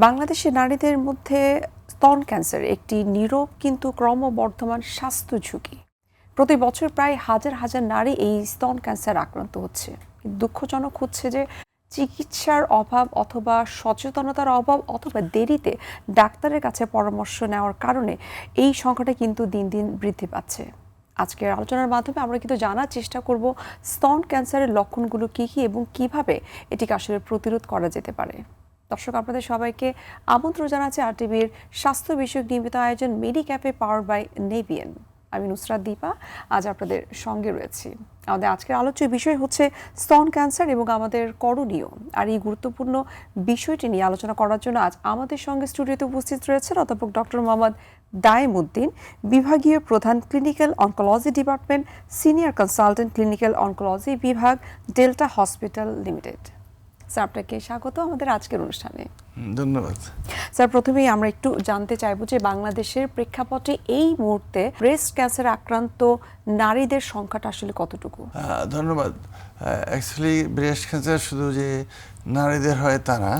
বাংলাদেশে নারীদের মধ্যে স্তন ক্যান্সার একটি নীরব কিন্তু ক্রমবর্ধমান স্বাস্থ্য ঝুঁকি। প্রতি বছর প্রায় হাজার হাজার নারী এই স্তন ক্যান্সার আক্রান্ত হচ্ছে। কিন্তু দুঃখজনক হচ্ছে যে চিকিৎসার অভাব অথবা সচেতনতার অভাব অথবা দেরিতে ডাক্তারের কাছে পরামর্শ নেওয়ার কারণে এই সংখ্যাটা কিন্তু দিন দিন বৃদ্ধি পাচ্ছে। আজকের আলোচনার মাধ্যমে আমরা কিন্তু জানার চেষ্টা করব স্তন ক্যান্সারের লক্ষণগুলো কী কী এবং কিভাবে এটিকে আসলে প্রতিরোধ করা যেতে পারে। দর্শক, আপনাদের সবাইকে আমন্ত্রণ জানাচ্ছি আরটিভির স্বাস্থ্য বিষয়ক নিয়মিত আয়োজন মেডিক্যাপে পাওয়ার বাই নেভিয়েন। আমি নুসরাত দীপা আজ আপনাদের সঙ্গে রয়েছি। আমাদের আজকের আলোচ্য বিষয় হচ্ছে স্তন ক্যান্সার এবং আমাদের করণীয়। আর এই গুরুত্বপূর্ণ বিষয়টি নিয়ে আলোচনা করার জন্য আজ আমাদের সঙ্গে স্টুডিওতে উপস্থিত রয়েছেন অধ্যাপক ডক্টর মোহাম্মদ দায়েমউদ্দিন, বিভাগীয় প্রধান, clinical oncology department, senior consultant, clinical oncology বিভাগ, ডেল্টা হসপিটাল লিমিটেড। স্যার, আপনাকে স্বাগত আমাদের আজকের অনুষ্ঠানে। ধন্যবাদ স্যার। প্রথমেই আমরা একটু জানতে চাইবো যে বাংলাদেশের প্রেক্ষাপটে এই মুহূর্তে ব্রেস্ট ক্যান্সার আক্রান্ত নারীদের সংখ্যাটা আসলে কতটুকু? ধন্যবাদ। অ্যাকচুয়ালি ব্রেস্ট ক্যান্সার শুধু যে নারীদের হয় তা না,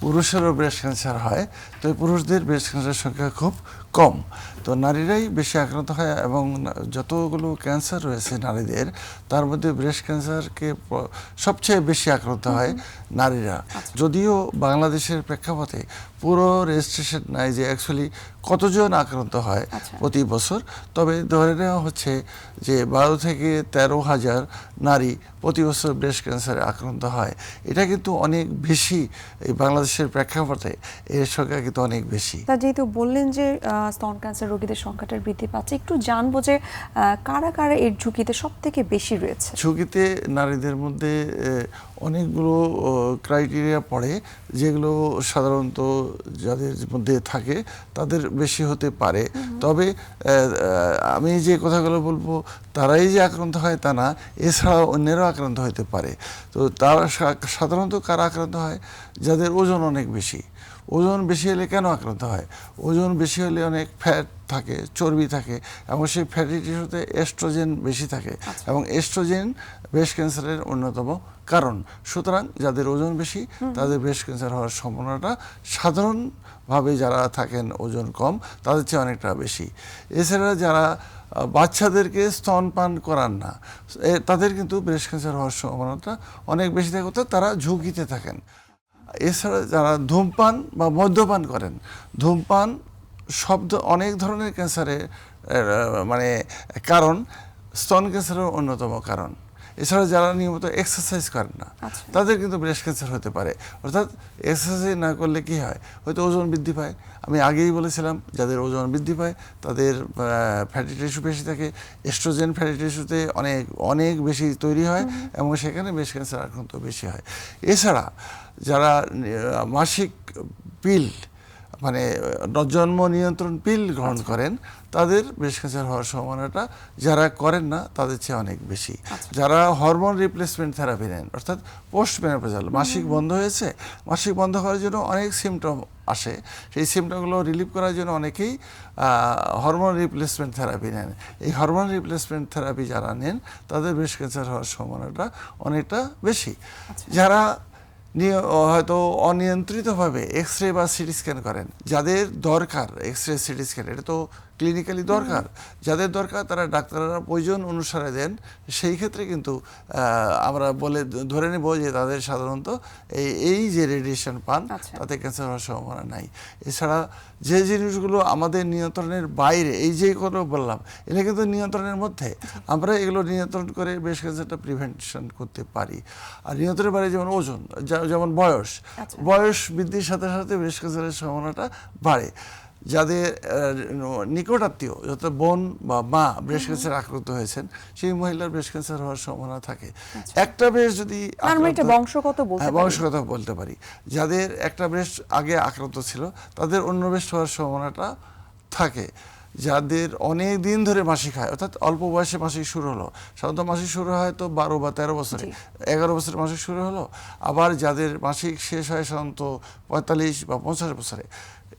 পুরুষেরও ব্রেস্ট ক্যান্সার হয়। তো পুরুষদের ব্রেস্ট ক্যান্সারের সংখ্যা খুব কম, তো নারীরাই বেশি আক্রান্ত হয়। এবং যতগুলো ক্যান্সার রয়েছে নারীদের, তার মধ্যে ব্রেস্ট ক্যান্সারকে সবচেয়ে বেশি আক্রান্ত হয় নারীরা। যদিও বাংলাদেশের প্রেক্ষাপটে পুরো রেজিস্ট্রেশন নাই যে অ্যাকচুয়ালি কতজন আক্রান্ত হয় প্রতি বছর, তবে ধরে নেওয়া হচ্ছে যে 12 থেকে 13,000 নারী প্রতি বছর ব্রেস্ট ক্যান্সারে আক্রান্ত হয়। এটা কিন্তু অনেক বেশি, এই বাংলাদেশের প্রেক্ষাপটে এর সংখ্যা কিন্তু অনেক বেশি। তা যেহেতু বললেন যে স্তন ক্যান্সার রোগীদের সংখ্যাটা বৃদ্ধি পাচ্ছে, একটু জানবো যে কারা কারা এর ঝুঁকিতে সব থেকে বেশি রয়েছে? ঝুঁকিতে নারীদের মধ্যে অনেকগুলো ক্রাইটেরিয়া পড়ে, যেগুলো সাধারণত যাদের মধ্যে থাকে তাদের বেশি হতে পারে। তবে আমি যে কথাগুলো বলবো তারাই যে আক্রান্ত হয় তা না, এছাড়াও অন্যেরাও আক্রান্ত হতে পারে। তো তারা সাধারণত কারা আক্রান্ত হয়? যাদের ওজন অনেক বেশি। ওজন বেশি হলে কেন আক্রান্ত হয়? ওজন বেশি হলে অনেক ফ্যাট থাকে, চর্বি থাকে, এবং সেই ফ্যাটি টিস্যুতে এস্ট্রোজেন বেশি থাকে, এবং এস্ট্রোজেন ব্রেস্ট ক্যান্সারের অন্যতম কারণ। সুতরাং যাদের ওজন বেশি তাদের ব্রেস্ট ক্যান্সার হওয়ার সম্ভাবনাটা সাধারণভাবে যারা থাকেন ওজন কম তাদের চেয়ে অনেকটা বেশি। এছাড়া যারা বাচ্চাদেরকে স্তনপান করান না, তাদের কিন্তু ব্রেস্ট ক্যান্সার হওয়ার সম্ভাবনাটা অনেক বেশি থাকে, অর্থাৎ তারা ঝুঁকিতে থাকেন। এছাড়া যারা ধূমপান বা মদ্যপান করেন, ধূমপান শব্দ অনেক ধরনের ক্যান্সারের মানে কারণ, স্তন ক্যান্সারের অন্যতম কারণ। এছাড়া যারা নিয়মিত এক্সারসাইজ করেন না, তাদের কিন্তু ব্রেস্ট ক্যান্সার হতে পারে। অর্থাৎ এক্সারসাইজ না করলে কি হয়, হয়তো ওজন বৃদ্ধি পায়। আমি আগেই বলেছিলাম, যাদের ওজন বৃদ্ধি পায় তাদের ফ্যাটি টিস্যু বেশি থাকে, এস্ট্রোজেন ফ্যাটি টিস্যুতে অনেক অনেক বেশি তৈরি হয়, এবং সেখানে ব্রেস্ট ক্যান্সার আক্রান্ত বেশি হয়। এছাড়া যারা মাসিক পিল মানে জন্ম নিয়ন্ত্রণ পিল গ্রহণ করেন, তাদের ব্রেস্ট ক্যান্সার হওয়ার সম্ভাবনাটা যারা করেন না তাদের চেয়ে অনেক বেশি। যারা হরমোন রিপ্লেসমেন্ট থেরাপি নেন, অর্থাৎ পোস্ট মেনোপজাল, মাসিক বন্ধ হয়েছে, মাসিক বন্ধ হওয়ার জন্য অনেক সিমটম আসে, সেই সিমটমগুলো রিলিভ করার জন্য অনেকেই হরমোন রিপ্লেসমেন্ট থেরাপি নেন। এই হরমোন রিপ্লেসমেন্ট থেরাপি যারা নেন তাদের ব্রেস্ট ক্যান্সার হওয়ার সম্ভাবনাটা অনেকটা বেশি। যারা হয়তো অনিয়ন্ত্রিতভাবে এক্স রে বা সিটি স্ক্যান করেন, যাদের দরকার এক্স রে সিটি স্ক্যান, এটা তো ক্লিনিক্যালি দরকার, যাদের দরকার তারা ডাক্তাররা প্রয়োজন অনুসারে দেন। সেই ক্ষেত্রে কিন্তু আমরা ধরে নেব যে তাদের সাধারণত এই যে রেডিয়েশন পান তাতে ক্যান্সার হওয়ার সম্ভাবনা নাই। এছাড়া যে জিনিসগুলো আমাদের নিয়ন্ত্রণের বাইরে, এই যে কোনো বললাম, এটা কিন্তু নিয়ন্ত্রণের মধ্যে, আমরা এগুলো নিয়ন্ত্রণ করে ব্রেস্ট ক্যান্সারটা প্রিভেনশন করতে পারি। আর নিয়ন্ত্রণের বাইরে যেমন ওজন, যেমন বয়স বৃদ্ধির সাথে সাথে ব্রেস্ট ক্যান্সারের সম্ভাবনাটা বাড়ে। যাদের নিকট আত্মীয়, যত বোন বা মা ব্রেস্ট ক্যান্সার আক্রান্ত হয়েছেন, সেই মহিলার ব্রেস্ট ক্যান্সার হওয়ার সম্ভাবনা থাকে। একটা ব্রেস্ট যদি বংশগত বলতে পারি, যাদের একটা ব্রেস্ট আগে আক্রান্ত ছিল তাদের অন্য ব্রেস্ট হওয়ার সম্ভাবনাটা থাকে। যাদের অনেক দিন ধরে মাসিক হয়, অর্থাৎ অল্প বয়সে মাসিক শুরু হলো, সাধারণত মাসিক শুরু হয় তো 12 বা 13 বছরে, 11 বছরে মাসিক শুরু হলো। আবার যাদের মাসিক শেষ হয় সাধারণত 45 বা 50 বছরে,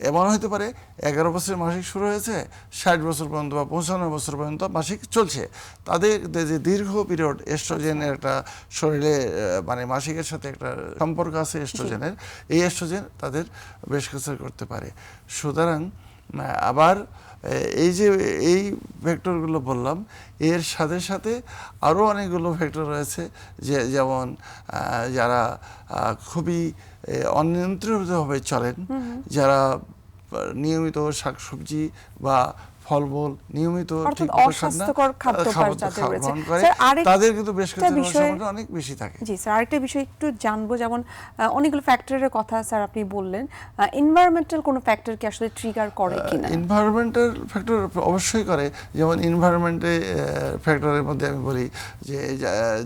এমন হতে পারে 11 বছরের মাসিক শুরু হয়েছে, 60 বছর পর্যন্ত বা 55 বছর পর্যন্ত মাসিক চলছে। তাদের যে দীর্ঘ পিরিয়ড এস্ট্রোজেনের একটা শরীরে মানে মাসিকের সাথে একটা সম্পর্ক আছে এস্ট্রোজেনের, এই এস্ট্রোজেন তাদের ব্রেস্ট ক্যান্সার করতে পারে। সুতরাং আবার এই যে এই ফ্যাক্টরগুলো বললাম, এর সাথে সাথে আরও অনেকগুলো ফ্যাক্টর রয়েছে, যেমন যারা খুবই অনিয়ন্ত্রিতভাবে চলেন, যারা নিয়মিত শাকসবজি বা ফলমূল নিয়মিত অস্বাস্থ্যকর খাদ্যাভ্যাস যাদের রয়েছে, তাদের কিন্তু বেশ কিছু সমস্যা অনেক বেশি থাকে। জি স্যার, আরেকটা বিষয় একটু জানবো, যেমন অনেকগুলো ফ্যাক্টরের কথা স্যার আপনি বললেন, এনভায়রনমেন্টাল কোনো ফ্যাক্টর কি আসলে ট্রিগার করে কিনা? এনভায়রনমেন্টাল ফ্যাক্টর অবশ্যই করে। যেমন এনভায়রনমেন্টে ফ্যাক্টরের মধ্যে আমি বলি যে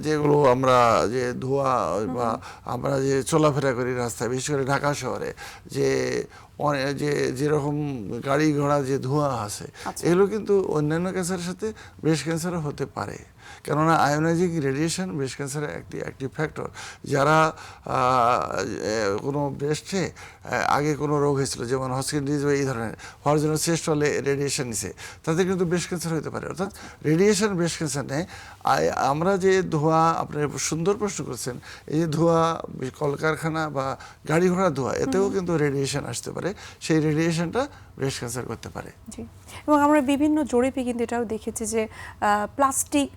যেগুলো আমরা যে ধোঁয়া বা আমরা যে চলাফেরা করি রাস্তায়, বিশেষ করে ঢাকা শহরে যে যেরকম গাড়ি ঘোড়া যে ধোঁয়া আছে, এগুলো কিন্তু অন্যান্য ক্যান্সারের সাথে ব্রেস্ট ক্যান্সারও হতে পারে। কেননা আয়োনাইজিং রেডিয়েশন ব্রেস্ট ক্যান্সারের একটি ফ্যাক্টর। যারা কোনো ব্রেস্টে আগে কোনো রোগ হয়েছিল, যেমন হজকিন ডিজিজ বা এই ধরনের, হওয়ার জন্য চেস্ট হলে রেডিয়েশন নিছে, তাদের কিন্তু ব্রেস্ট ক্যান্সার হতে পারে। অর্থাৎ রেডিয়েশন ব্রেস্ট ক্যান্সার নেই। আমরা যে ধোঁয়া, আপনি সুন্দর প্রশ্ন করছেন, এই যে ধোঁয়া, কলকারখানা বা গাড়ি ঘোড়া ধোঁয়া, এতেও কিন্তু রেডিয়েশন আসতে পারে। সেই রেডিয়েশনটা ব্রেস্ট ক্যান্সার করতে পারে। জি, এবং আমরা বিভিন্ন জরিপে কিন্তু এটাও দেখেছি যে প্লাস্টিক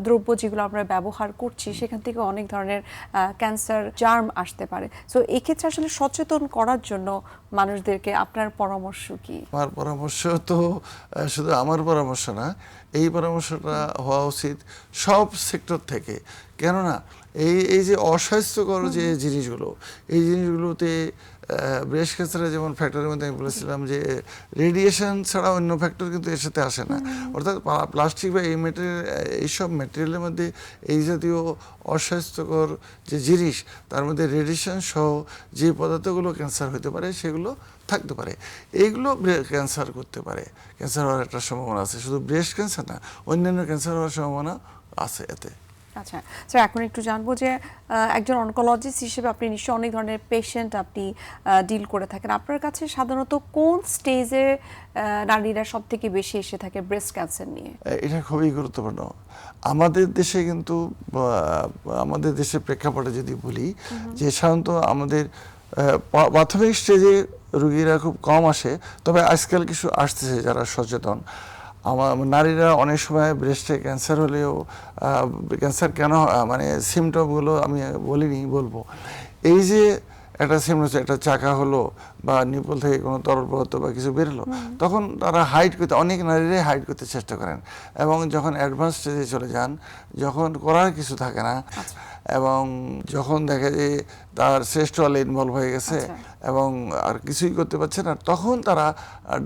দ্রব্য যেগুলো আমরা ব্যবহার করছি, সেখান থেকে অনেক ধরনের ক্যান্সার জার্ম আসতে পারে। সো এই ক্ষেত্রে আসলে সচেতন করার জন্য মানুষদেরকে আপনার পরামর্শ কি? আমার পরামর্শ তো শুধু আমার পরামর্শ না, এই পরামর্শটা হওয়া উচিত সব সেক্টর থেকে। কেননা এই যে অস্বাস্থ্যকর যে জিনিসগুলো, এই জিনিসগুলোতে ব্রেস্ট ক্যান্সারের যেমন ফ্যাক্টরের মধ্যে আমি বলেছিলাম যে রেডিয়েশন ছাড়া অন্য ফ্যাক্টর কিন্তু এর সাথে আসে না। অর্থাৎ প্লাস্টিক বা এই ম্যাটেরিয়াল, এইসব ম্যাটেরিয়ালের মধ্যে এই জাতীয় অস্বাস্থ্যকর যে জিনিস, তার মধ্যে রেডিয়েশন সহ যে পদার্থগুলো ক্যান্সার হতে পারে সেগুলো থাকতে পারে। এইগুলো ক্যান্সার করতে পারে, ক্যান্সার হওয়ার একটা সম্ভাবনা আছে। শুধু ব্রেস্ট ক্যান্সার না, অন্যান্য ক্যান্সার হওয়ার সম্ভাবনা আছে এতে। আচ্ছা স্যার, এখন একটু জানবো যে একজন অনকোলজিস্ট হিসেবে আপনি নিশ্চয়ই অনেক ধরনের পেশেন্ট আপনি ডিল করে থাকেন। আপনার কাছে সাধারণত কোন স্টেজে নারীরা সব থেকে বেশি এসে থাকে ব্রেস্ট ক্যান্সার নিয়ে? এটা খুবই গুরুত্বপূর্ণ। আমাদের দেশে কিন্তু, আমাদের দেশের প্রেক্ষাপটে যদি বলি, যে সাধারণত আমাদের প্রাথমিক স্টেজে রোগীরা খুব কম আসে, তবে আজকাল কিছু আসতেছে যারা সচেতন। নারীরা অনেক সময় ব্রেস্টে ক্যান্সার হলেও, ক্যান্সার কেন মানে সিমটমগুলো আমি বলবো। এই যে একটা সিমটম, একটা চাকা হলো বা নিপল থেকে কোনো তরল পদার্থ বা কিছু বেরোলো, তখন তারা হাইড করতে, অনেক নারীরাই হাইড করতে চেষ্টা করেন। এবং যখন অ্যাডভান্স স্টেজে চলে যান, যখন করার কিছু থাকে না, এবং যখন দেখে যে তার শ্রেষ্ঠ হলে ইনভলভ হয়ে গেছে এবং আর কিছুই করতে পারছে না, তখন তারা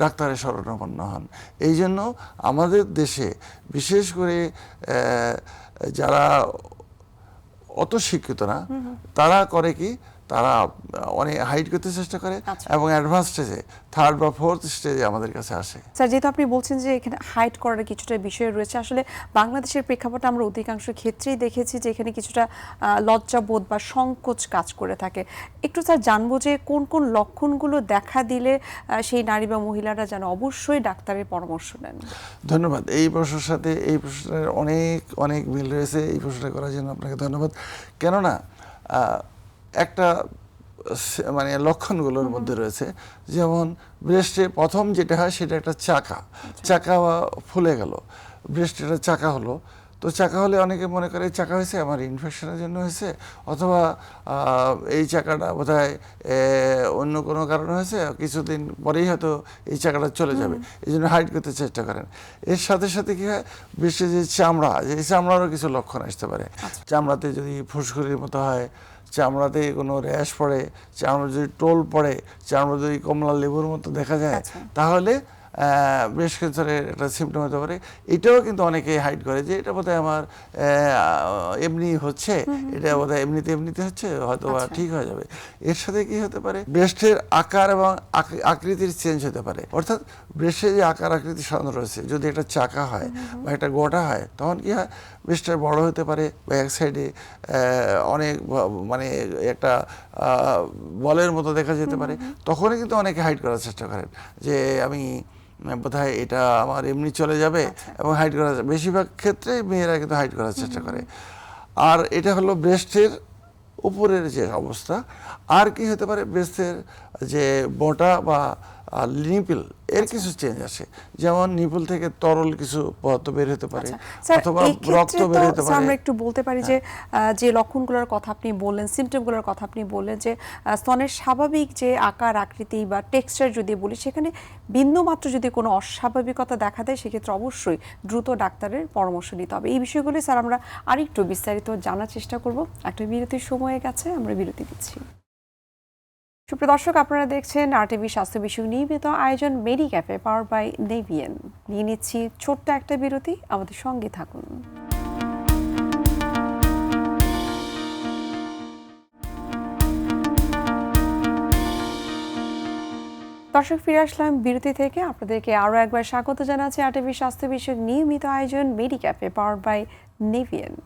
ডাক্তারের শরণাপন্ন হন। এই জন্য আমাদের দেশে বিশেষ করে যারা অত শিক্ষিত না, তারা করে কি, তারা অনেক হাইড করতে চেষ্টা করে এবং অ্যাডভান্স স্টেজে, থার্ড বা ফোর্থ স্টেজে আমাদের কাছে আসে। স্যার, যেহেতু আপনি বলছেন যে এখানে হাইড করার কিছুটা বিষয় রয়েছে, আসলে বাংলাদেশের প্রেক্ষাপটে আমরা অধিকাংশ ক্ষেত্রেই দেখেছি যে এখানে কিছুটা লজ্জাবোধ বা সংকোচ কাজ করে থাকে। একটু স্যার জানবো যে কোন কোন লক্ষণগুলো দেখা দিলে সেই নারী বা মহিলারা যেন অবশ্যই ডাক্তারের পরামর্শ নেন? ধন্যবাদ। এই প্রশ্নের সাথে এই প্রশ্নের অনেক অনেক মিল রয়েছে। এই প্রশ্নটা করার জন্য আপনাকে ধন্যবাদ। কেননা একটা মানে লক্ষণগুলোর মধ্যে রয়েছে, যেমন ব্রেস্টে প্রথম যেটা হয় সেটা একটা চাকা ফুলে গেল, ব্রেস্টে একটা চাকা হলো। তো চাকা হলে অনেকে মনে করে চাকা হয়েছে আমার ইনফেকশনের জন্য হয়েছে, অথবা এই চাকাটা বোধহয় অন্য কোনো কারণে হয়েছে, কিছুদিন পরেই হয়তো এই চাকাটা চলে যাবে, এই জন্য হাইড করতে চেষ্টা করেন। এর সাথে সাথে কী হয়, ব্রেস্টে যে চামড়া, এই চামড়ারও কিছু লক্ষণ আসতে পারে। চামড়াতে যদি ফুসকুড়ির মতো হয়, চামড়াতে কোনো র্যাশ পড়ে, চামড়া যদি টোল পড়ে, চামড়া যদি কমলা লেবুর মতো দেখা যায়, তাহলে ব্রেস্ট ক্যান্সারের একটা সিমটম হতে পারে। এটাও কিন্তু অনেকে হাইড করে যে এটা বোধহয় আমার এমনি হচ্ছে, এটা বোধহয় এমনিতে হচ্ছে, হয়তো বা ঠিক হয়ে যাবে। এর সাথে কি হতে পারে, ব্রেস্টের আকার এবং আকৃতির চেঞ্জ হতে পারে। অর্থাৎ ব্রেস্টের যে আকার আকৃতি সাধারণ রয়েছে, যদি একটা চাকা হয় বা একটা গোটা হয়, তখন কি হয়, ব্রেস্টটা বড় হতে পারে বা এক সাইডে অনেক মানে একটা বলের মতো দেখা যেতে পারে। তখনই কিন্তু অনেকে হাইড করার চেষ্টা করেন যে আমি বোধহয় এটা আমার এমনি চলে যাবে, এবং হাইড করার বেশিরভাগ ক্ষেত্রে মেয়েরা কিন্তু হাইড করার চেষ্টা করে। আর এটা হলো ব্রেস্টের উপরের যে অবস্থা। আর কি হতে পারে, ব্রেস্টের যে বোঁটা বা নিপল এর কিছু চেঞ্জ আসে, যেমন নিপল থেকে তরল কিছু পদার্থ বের হতে পারে, অথবা রক্ত বের হতে পারে। আমরা একটু বলতে পারি যে যে লক্ষণগুলোর কথা আপনি বললেন, সিমটমগুলোর কথা আপনি বললেন, যে স্তনের স্বাভাবিক যে আকার আকৃতি বা টেক্সচার যদি বলি, সেখানে বিন্দুমাত্র যদি কোনো অস্বাভাবিকতা দেখা দেয়, সেক্ষেত্রে অবশ্যই দ্রুত ডাক্তারের পরামর্শ নিতে হবে। এই বিষয়গুলি স্যার আমরা আরেকটু বিস্তারিত জানার চেষ্টা করব। একটা বিরতির সময় গেছে, আমরা বিরতি দিচ্ছি। সুপ্রিয় দর্শক, আপনারা দেখছেন RTV স্বাস্থ্য বিষয়ক নিয়মিত আয়োজন মেডিক্যাফে, পাওয়ার বাই নেভিয়ান। নিয়ে নিচ্ছি ছোট্ট একটা বিরতি, আমাদের সঙ্গে থাকুন। দর্শক, ফিরে আসলাম বিরতি থেকে। আপনাদেরকে আরও একবার স্বাগত জানাচ্ছি RTV স্বাস্থ্য বিষয়ক নিয়মিত আয়োজন মেডিক্যাফে, পাওয়ার বাই নেভিয়ান।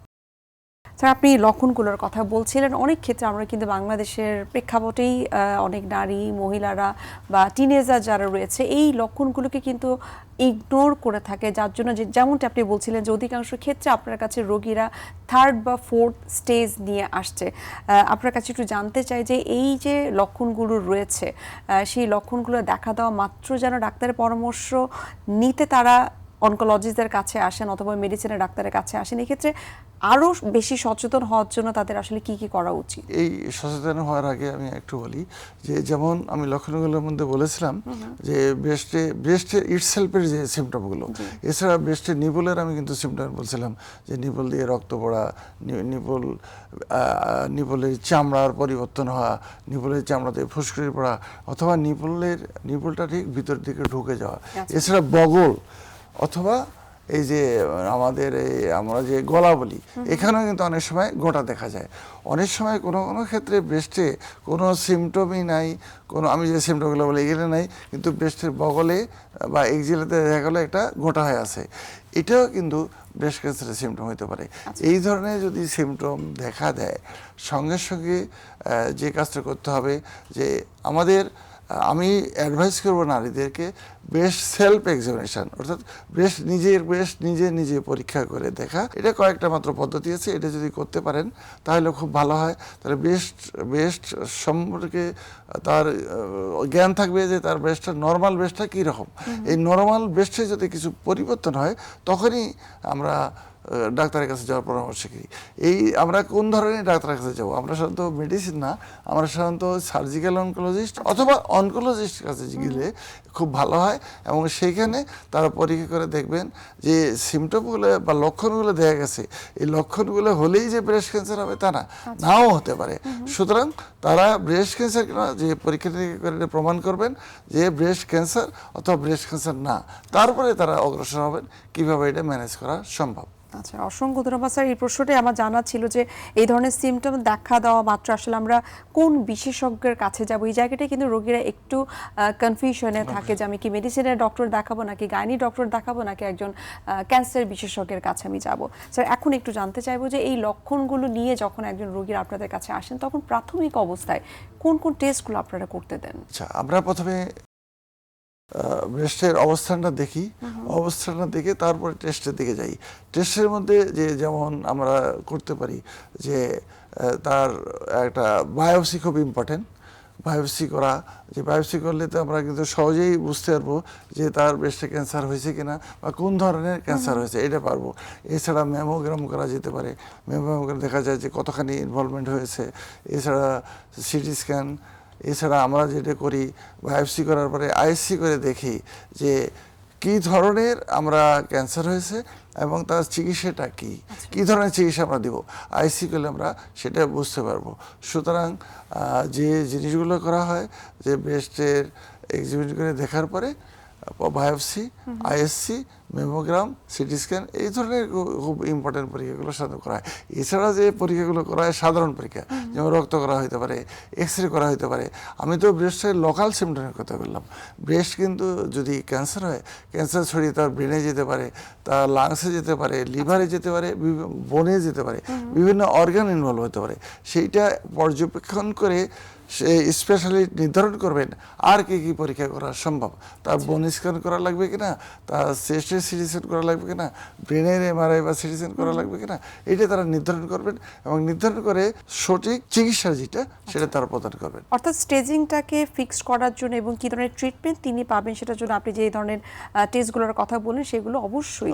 স্যার, আপনি লক্ষণগুলোর কথা বলছিলেন। অনেক ক্ষেত্রে আমরা কিন্তু বাংলাদেশের প্রেক্ষাপটেই অনেক নারী, মহিলারা বা টিনেজার যারা রয়েছে, এই লক্ষণগুলোকে কিন্তু ইগনোর করে থাকে, যার জন্য যেমনটা আপনি বলছিলেন যে অধিকাংশ ক্ষেত্রে আপনার কাছে রোগীরা 3rd বা 4th স্টেজ নিয়ে আসছে। আপনার কাছে একটু জানতে চাই যে এই যে লক্ষণগুলো রয়েছে, সেই লক্ষণগুলো দেখা দেওয়া মাত্র যেন ডাক্তারের পরামর্শ নিতে তারা অনকোলজিস্টদের কাছে আসেন অথবা মেডিসিনের ডাক্তারের কাছে আসেন, এক্ষেত্রে আরও বেশি সচেতন হওয়ার জন্য তাদের আসলে কি কি করা উচিত? এই সচেতন হওয়ার আগে আমি একটু বলি যে, যেমন আমি লক্ষণগুলোর মধ্যে বলেছিলাম যে ব্রেস্টের ইটসেলফের যে সিমটমগুলো, এছাড়া ব্রেস্টের নিপলের আমি কিন্তু সিমটম বলছিলাম যে নিপল দিয়ে রক্ত পড়া, নিপলের চামড়ার পরিবর্তন হওয়া, নিপলের চামড়াতে ফুসকুড়ি পড়া, অথবা নিপলটা ঠিক ভিতর দিকে ঢুকে যাওয়া। এছাড়া বগল, অথবা এই যে আমাদের আমরা যে গলা বলি, এখানেও কিন্তু অনেক সময় গোটা দেখা যায়। অনেক সময় কোনো কোনো ক্ষেত্রে ব্রেস্টে কোনো সিমটমই নাই, কোনো আমি যে সিমটমগুলো বলি এগুলো নাই, কিন্তু ব্রেস্টের বগলে বা এক্সিলাতে দেখা গেলো একটা গোটা হয়ে আছে। এটাও কিন্তু ব্রেস্ট ক্যান্সারের সিমটম হতে পারে। এই ধরনের যদি সিমটম দেখা দেয়, সঙ্গে সঙ্গে যে কাজটা করতে হবে যে আমি অ্যাডভাইস করব নারীদেরকে ব্রেস্ট সেলফ এক্সামিনেশন, অর্থাৎ ব্রেস্ট নিজে পরীক্ষা করে দেখা। এটা কয়েকটা মাত্র পদ্ধতি আছে, এটা যদি করতে পারেন তাহলে খুব ভালো হয়। তাহলে ব্রেস্ট সম্পর্কে তার জ্ঞান থাকবে যে তার ব্রেস্টটা নর্মাল ব্রেস্টটা কীরকম। এই নর্মাল ব্রেস্টে যদি কিছু পরিবর্তন হয়, তখনই আমরা ডাক্তারের কাছে যাওয়ার পরামর্শ করি। আমরা কোন ধরনের ডাক্তারের কাছে যাব? আমরা সাধারণত মেডিসিন না, আমরা সাধারণত সার্জিক্যাল অনকোলজিস্ট অথবা অনকোলজিস্টের কাছে গেলে খুব ভালো হয়। এবং সেইখানে তারা পরীক্ষা করে দেখবেন যে সিমটমগুলো বা লক্ষণগুলো দেখা গেছে, এই লক্ষণগুলো হলেই যে ব্রেস্ট ক্যান্সার হবে তা না, নাও হতে পারে। সুতরাং তারা ব্রেস্ট ক্যান্সার কিনা যে পরীক্ষা করে প্রমাণ করবেন যে ব্রেস্ট ক্যান্সার অথবা ব্রেস্ট ক্যান্সার না, তারপরে তারা অগ্রসর হবেন কীভাবে এটা ম্যানেজ করা সম্ভব। আচ্ছা, অসংখ্য ধন্যবাদ স্যার। এই প্রশ্নটাই আমার জানা ছিল যে এই ধরনের সিমটম দেখা দেওয়া মাত্র আসলে আমরা কোন বিশেষজ্ঞের কাছে যাব। এই জায়গাটায় কিন্তু রোগীরা একটু কনফিউশনে থাকে যে আমি কি মেডিসিনের ডক্টর দেখাবো, নাকি গাইনি ডক্টর দেখাবো, নাকি একজন ক্যান্সার বিশেষজ্ঞের কাছে আমি যাব। স্যার, এখন একটু জানতে চাইবো যে এই লক্ষণগুলো নিয়ে যখন একজন রোগীর আপনাদের কাছে আসেন, তখন প্রাথমিক অবস্থায় কোন কোন টেস্টগুলো আপনারা করতে দেন? আচ্ছা, আমরা প্রথমে ব্রেস্টের অবস্থানটা দেখে তারপরে টেস্টের দিকে যাই। টেস্টের মধ্যে যেমন আমরা করতে পারি যে তার একটা বায়োপসি খুব ইম্পর্টেন্ট। বায়োপসি করলে তো আমরা কিন্তু সহজেই বুঝতে পারবো যে তার ব্রেস্টে ক্যান্সার হয়েছে কিনা বা কোন ধরনের ক্যান্সার হয়েছে, এটা পারবো। এছাড়া ম্যামোগ্রাম করা যেতে পারে, ম্যামোগ্রাম দেখা যায় যে কতখানি ইনভলভমেন্ট হয়েছে। এছাড়া সিটি স্ক্যান, এছাড়া আমরা যেটা করি বায়োপসি করার পরে আইএসসি করে দেখি যে কী ধরনের আমরা ক্যান্সার হয়েছে এবং তার চিকিৎসাটা কী ধরনের চিকিৎসা আমরা দেবো। আইএসসি করলে আমরা সেটা বুঝতে পারবো। সুতরাং যে জিনিসগুলো করা হয় যে ব্রেস্টের এক্সামিন করে দেখার পরে বায়োপসি, আইএসসি, মেমোগ্রাম, সিটি স্ক্যান, এই ধরনের খুব ইম্পর্টেন্ট পরীক্ষাগুলো সাধারণত করা হয়। এছাড়া যে পরীক্ষাগুলো করা হয় সাধারণ পরীক্ষা, যেমন রক্ত করা হতে পারে, এক্স রে করা হতে পারে। আমি তো ব্রেস্টের লোকাল সিমটমের কথা বললাম। ব্রেস্ট কিন্তু যদি ক্যান্সার হয়, ক্যান্সার ছড়িয়ে তার ব্রেনে যেতে পারে, তার লাংসে যেতে পারে, লিভারে যেতে পারে, বোনে যেতে পারে, বিভিন্ন অর্গান ইনভলভ হতে পারে। সেইটা পর্যবেক্ষণ করে সে স্পেশালি নির্ধারণ করবেন আর কি কি পরীক্ষা করা সম্ভব। তার বোন স্ক্যান করা লাগবে কিনা, তার চেস্টের সিটি স্ক্যান করা লাগবে কিনা, ব্রেনের এমআরআই বা সিটি স্ক্যান করা লাগবে কিনা, এটা তারা নির্ধারণ করবেন এবং নির্ধারণ করে সঠিক চিকিৎসা যেটা সেটা তারা প্রদান করবেন। অর্থাৎ স্টেজিংটাকে ফিক্সড করার জন্য এবং কি ধরনের ট্রিটমেন্ট তিনি পাবেন সেটার জন্য আপনি যে ধরনের টেস্টগুলোর কথা বললেন সেগুলো অবশ্যই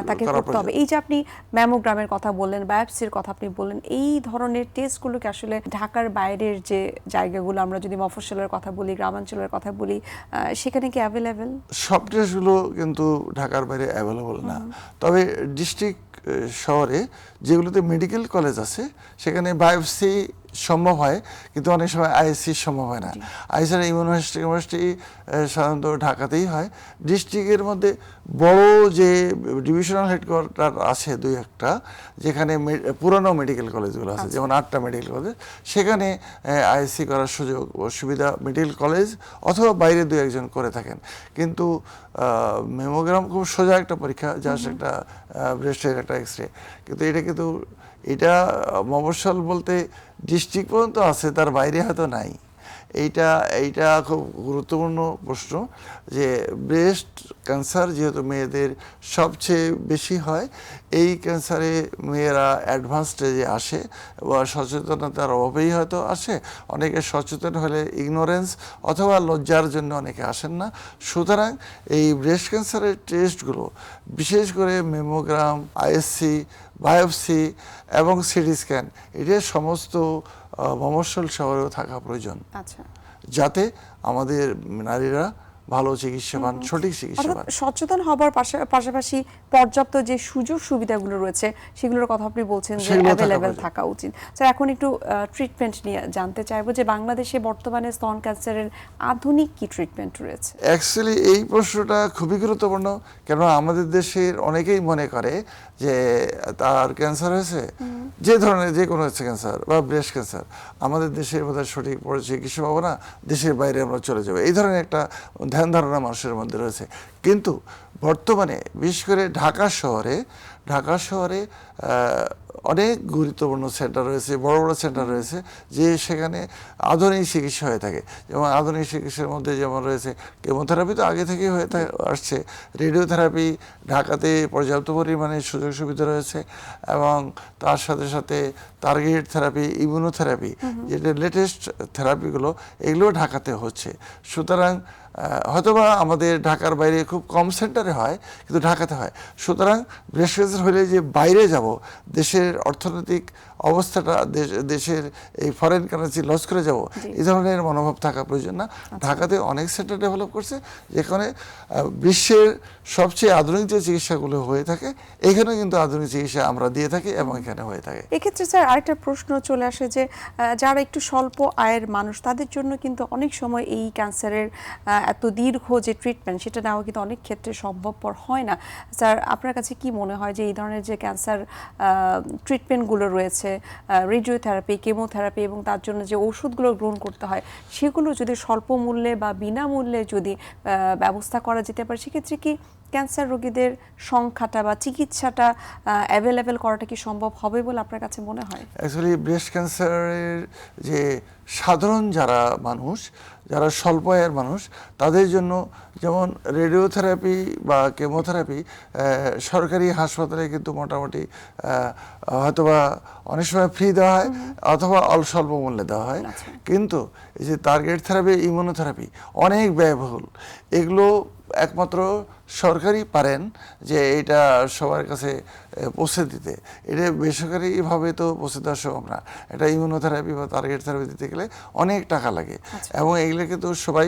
তাকে করতে হবে। এই যে আপনি ম্যামোগ্রামের কথা বললেন, বায়োপসির কথা আপনি বললেন, এই ধরনের টেস্টগুলোকে আসলে ঢাকার বাইরের যে জায়গাগুলো, আমরা যদি মফস্বলের কথা বলি, গ্রামাঞ্চলের কথা বলি, সেখানে কি অ্যাভেলেবেল? সব টেস্টগুলো কিন্তু ঢাকার বাইরে অ্যাভেলেবল না। তবে ডিস্ট্রিক্ট শহরে যেগুলোতে মেডিকেল কলেজ আছে সেখানে বায়োপসি সম্ভব হয়, কিন্তু অনেক সময় আইএসসি সম্ভব হয় না। আইএসসি ইউনিভার্সিটি সাধারণত ঢাকাতেই হয়। ডিস্ট্রিক্টের মধ্যে বড় যে ডিভিশনাল হেডকোয়ার্টার আছে দুই একটা, যেখানে পুরানো মেডিকেল কলেজগুলো আছে, যেমন 8টা মেডিকেল কলেজ, সেখানে আইএসসি করার সুযোগ ও সুবিধা মেডিকেল কলেজ অথবা বাইরে দুই একজন করে থাকেন। কিন্তু মেমোগ্রাম খুব সোজা একটা পরীক্ষা, জাস্ট একটা ব্রেস্টের একটা এক্স রে। কিন্তু এটা মফস্বল বলতে ডিস্ট্রিক্ট পর্যন্ত আছে, তার বাইরে হয়তো নাই। এইটা খুব গুরুত্বপূর্ণ প্রশ্ন যে ব্রেস্ট ক্যান্সার যেহেতু মেয়েদের সবচেয়ে বেশি হয়, এই ক্যান্সারে মেয়েরা অ্যাডভান্স স্টেজে আসে বা সচেতনতার অভাবেই হয়তো আসে। অনেকে সচেতন হলে ইগনোরেন্স অথবা লজ্জার জন্য অনেকে আসেন না। সুতরাং এই ব্রেস্ট ক্যান্সারের টেস্টগুলো বিশেষ করে মেমোগ্রাম, আইএসসি, বায়োপসি এবং সিটি স্ক্যান, এটা সমস্ত মফস্বল শহরেও থাকা প্রয়োজন, যাতে আমাদের নারীরা ভালো চিকিৎসা পান, সঠিক চিকিৎসা পান। সচেতন হবার পাশাপাশি পর্যাপ্ত যে সুযোগ সুবিধাগুলো রয়েছে সেগুলোর কথা আপনি বলছেন যে অ্যাভেলেবেল থাকা উচিত। স্যার, এখন একটু ট্রিটমেন্ট নিয়ে জানতে চাইবো যে বাংলাদেশে বর্তমানে স্তন ক্যান্সারের আধুনিক কি ট্রিটমেন্ট রয়েছে? অ্যাকচুয়ালি এই প্রশ্নটা খুবই গুরুত্বপূর্ণ, কেন আমাদের দেশের অনেকেই মনে করে যে তার ক্যান্সার হয়েছে, যে ধরনের যে কোনো হচ্ছে ক্যান্সার বা ব্রেস্ট ক্যান্সার, আমাদের দেশের বোধহয় সঠিক চিকিৎসা পাবো না, দেশের বাইরে আমরা চলে যাবো, এই ধরনের একটা ধ্যান ধারণা মানুষের মধ্যে রয়েছে। কিন্তু বর্তমানে বিশেষ করে ঢাকা শহরে অনেক গুরুত্বপূর্ণ সেন্টার রয়েছে, বড় বড় সেন্টার রয়েছে, যে সেখানে আধুনিক চিকিৎসা হয়ে থাকে। যেমন আধুনিক চিকিৎসার মধ্যে যেমন রয়েছে কেমোথেরাপি, তো আগে থেকে হয়ে আসছে, রেডিওথেরাপি ঢাকাতে পর্যাপ্ত পরিমাণে সুযোগ সুবিধা রয়েছে, এবং তার সাথে সাথে টার্গেট থেরাপি, ইমিউনোথেরাপি, যেটা লেটেস্ট থেরাপিগুলো, এগুলো ঢাকাতে হচ্ছে। সুতরাং হয়তোবা আমাদের ঢাকার বাইরে খুব কম সেন্টারে হয়, কিন্তু ঢাকাতে হয়। সুতরাং ব্রেস্ট ক্যান্সার হলে যে বাইরে যাব, দেশের অর্থনৈতিক অবস্থাটা, দেশের এই ফরেন কারেন্সি লস করে যাব, এই ধরনের মনোভাব থাকা প্রয়োজন না। ঢাকাতে অনেক সেন্টার ডেভেলপ করছে, যেখানে বিশ্বের সবচেয়ে আধুনিক যে চিকিৎসাগুলো হয়ে থাকে, এখানে কিন্তু আধুনিক চিকিৎসা আমরা দিয়ে থাকি এবং এখানে হয়ে থাকে। এক্ষেত্রে স্যার আরেকটা প্রশ্ন চলে আসে যে যারা একটু স্বল্প আয়ের মানুষ, তাদের জন্য কিন্তু অনেক সময় এই ক্যান্সারের এত দীর্ঘ যে ট্রিটমেন্ট, সেটা নেওয়া কিন্তু অনেক ক্ষেত্রে সম্ভবপর হয় না। স্যার, আপনার কাছে কি মনে হয় যে এই ধরনের যে ক্যান্সার ট্রিটমেন্টগুলো রয়েছে, রেডিওথেরাপি, কেমোথেরাপি এবং তার জন্য যে ওষুধগুলো গ্রহণ করতে হয়, সেগুলো যদি স্বল্প মূল্যে বা বিনামূল্যে যদি ব্যবস্থা করা যেতে পারে, সেক্ষেত্রে কি ক্যান্সার রোগীদের সংখ্যাটা বা চিকিৎসাটা অ্যাভেলেবেল করাটা কি সম্ভব হবে বলে আপনার কাছে মনে হয়? অ্যাকচুয়ালি ব্রেস্ট ক্যান্সারের যে সাধারণ যারা মানুষ, যারা স্বল্প আয়ের মানুষ, তাদের জন্য যেমন রেডিওথেরাপি বা কেমোথেরাপি সরকারি হাসপাতালে কিন্তু মোটামুটি হয়তোবা অনেক সময় ফ্রি দেওয়া হয় অথবা স্বল্প মূল্যে দেওয়া হয়। কিন্তু এই যে টার্গেট থেরাপি, ইমিউনোথেরাপি অনেক ব্যয়বহুল। এগুলো একমাত্র সরকারই পারেন যে এটা সবার কাছে পৌঁছে দিতে। এটা বেসরকারিভাবে তো পৌঁছে দেওয়া সম্ভব না। এটা ইমিউনোথেরাপি বা টার্গেট থেরাপি দিতে গেলে অনেক টাকা লাগে, এবং এগুলো কিন্তু সবাই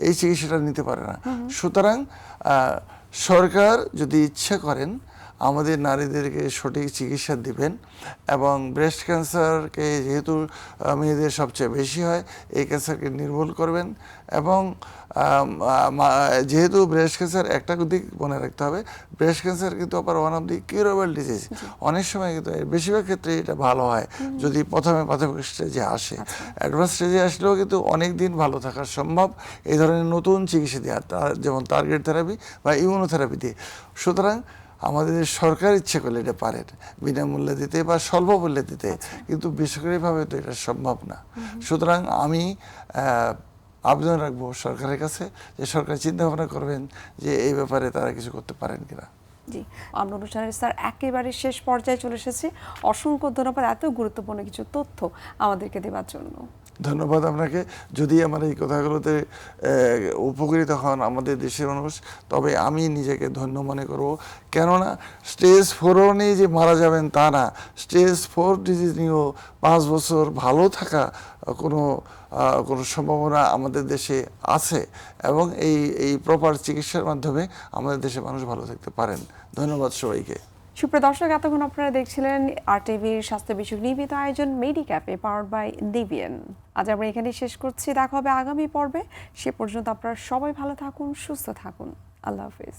এই চিকিৎসাটা নিতে পারে না। সুতরাং সরকার যদি ইচ্ছা করেন আমাদের নারীদেরকে সঠিক চিকিৎসা দিবেন এবং ব্রেস্ট ক্যান্সারকে যেহেতু মেয়েদের সবচেয়ে বেশি হয়, এই ক্যান্সারকে নির্মূল করবেন এবং যেহেতু ব্রেস্ট ক্যান্সার একটা দিক মনে রাখতে হবে, ব্রেস্ট ক্যান্সার কিন্তু আবার one of the curable disease. অনেক সময় কিন্তু বেশিরভাগ ক্ষেত্রে এটা ভালো হয় যদি প্রথমে প্রাথমিক স্টেজে আসে। অ্যাডভান্স স্টেজে আসলেও কিন্তু অনেক দিন ভালো থাকা সম্ভব এই ধরনের নতুন চিকিৎসা দেওয়া, যেমন টার্গেট থেরাপি বা ইমিউনোথেরাপি দিয়ে। সুতরাং আমাদের সরকার ইচ্ছে করলে এটা পারেন বিনামূল্যে দিতে বা স্বল্প মূল্যে দিতে, কিন্তু বেসরকারিভাবে তো এটা সম্ভব না। সুতরাং আমি আবেদন রাখবো সরকারের কাছে যে সরকার চিন্তা ভাবনা করবেন যে এই ব্যাপারে তারা কিছু করতে পারেন কিনা। জি, আমরা অনুষ্ঠানের স্যার একেবারে শেষ পর্যায়ে চলে এসেছি। অসংখ্য ধন্যবাদ এত গুরুত্বপূর্ণ কিছু তথ্য আমাদেরকে দেওয়ার জন্য। ধন্যবাদ আপনাকে। যদি আমার এই কথাগুলোতে উপকৃত হন আমাদের দেশের মানুষ, তবে আমি নিজেকে ধন্য মনে করব। কেননা স্টেজ 4 নিয়ে যে মারা যাবেন তা না, স্টেজ 4 ডিজিজ নিয়েও 5 বছর ভালো থাকা কোনো সম্ভাবনা আমাদের দেশে আছে এবং এই প্রপার চিকিৎসার মাধ্যমে আমাদের দেশের মানুষ ভালো থাকতে পারেন। ধন্যবাদ সবাইকে। সুপ্রিয় দর্শক, এতক্ষণ আপনারা দেখছিলেন RTVর স্বাস্থ্য বিষয়ক নিয়মিত আয়োজন মেডিক্যাপে, পাওয়ার্ড বাই নিভিয়েন। আজ আমরা এখানেই শেষ করছি, দেখা হবে আগামী পর্বে। সে পর্যন্ত আপনারা সবাই ভালো থাকুন, সুস্থ থাকুন। আল্লাহ হাফেজ।